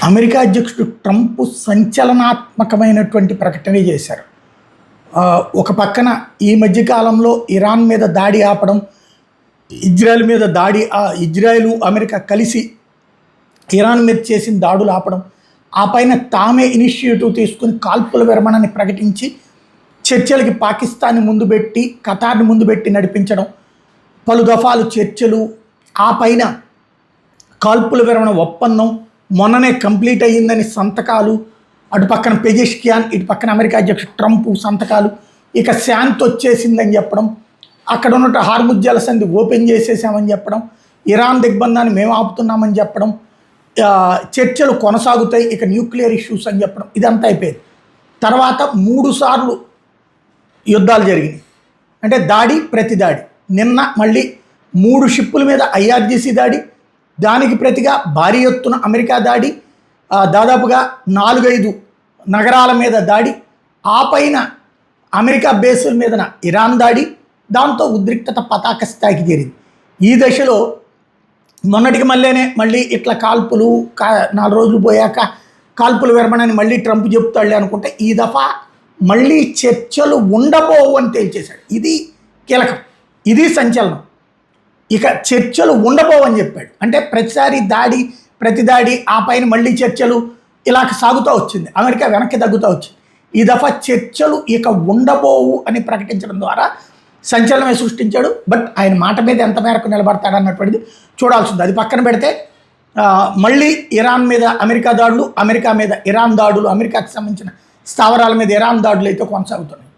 America అధ్యక్షుడు Trump సంచలనాత్మకమైనటువంటి ప్రకటన చేశారు. ఒక పక్కన ఈ మధ్యకాలంలో ఇరాన్ మీద దాడి ఆపడం, ఇజ్రాయెల్ మీద దాడి, ఇజ్రాయెల్ అమెరికా కలిసి ఇరాన్ మీద చేసిన దాడులు ఆపడం, ఆ పైన తామే ఇనిషియేటివ్ తీసుకుని కాల్పుల విరమణని ప్రకటించి చర్చలకి పాకిస్తాన్ని ముందు పెట్టి ఖతార్ని ముందు పెట్టి నడిపించడం, పలు దఫాలు చర్చలు, ఆ పైన కాల్పుల విరమణ ఒప్పందం మొన్ననే కంప్లీట్ అయ్యిందని సంతకాలు, అటు పక్కన పెజెష్కియాన్, ఇటు పక్కన అమెరికా అధ్యక్షుడు ట్రంప్ సంతకాలు, ఇక శాంతి వచ్చేసిందని చెప్పడం, అక్కడ ఉన్నట్టు హార్ముజ్ జలసంధి ఓపెన్ చేసేసామని చెప్పడం, ఇరాన్ దిగ్బంధాన్ని మేము ఆపుతున్నామని చెప్పడం, చర్చలు కొనసాగుతాయి, ఇక న్యూక్లియర్ ఇష్యూస్ అని చెప్పడం, ఇదంతా అయిపోయింది. తర్వాత 3 సార్లు యుద్ధాలు జరిగినాయి. అంటే దాడి ప్రతి దాడి. నిన్న మళ్ళీ 3 షిప్పుల మీద ఐఆర్జీసీ దాడి, దానికి ప్రతిగా భారీ ఎత్తున అమెరికా దాడి, దాదాపుగా 4-5 నగరాల మీద దాడి, ఆ పైన అమెరికా బేసుల మీదన ఇరాన్ దాడి, దాంతో ఉద్రిక్తత పతాక స్థాయికి చేరింది. ఈ దశలో మొన్నటికి మళ్ళీ ఇట్లా కాల్పులు 4 రోజులు పోయాక కాల్పుల విరమణని మళ్ళీ ట్రంప్ చెప్తాడులే అనుకుంటే, ఈ దఫా మళ్ళీ చర్చలు ఉండబోవు అని తేల్చేశాడు. ఇది కీలకం, ఇది సంచలనం. ఇక చర్చలు ఉండబోవని చెప్పాడు. అంటే ప్రతిసారి ప్రతి దాడి, ఆ పైన మళ్ళీ చర్చలు, ఇలా సాగుతూ వచ్చింది. అమెరికా వెనక్కి తగ్గుతూ వచ్చింది. ఈ దఫా చర్చలు ఇక ఉండబోవు అని ప్రకటించడం ద్వారా సంచలనమే సృష్టించాడు. బట్ ఆయన మాట మీద ఎంత మేరకు నిలబడతాడన్నటువంటిది చూడాల్సింది. అది పక్కన పెడితే మళ్ళీ ఇరాన్ మీద అమెరికా దాడులు, అమెరికా మీద ఇరాన్ దాడులు, అమెరికాకి సంబంధించిన స్థావరాల మీద ఇరాన్ దాడులు అయితే కొనసాగుతున్నాయి.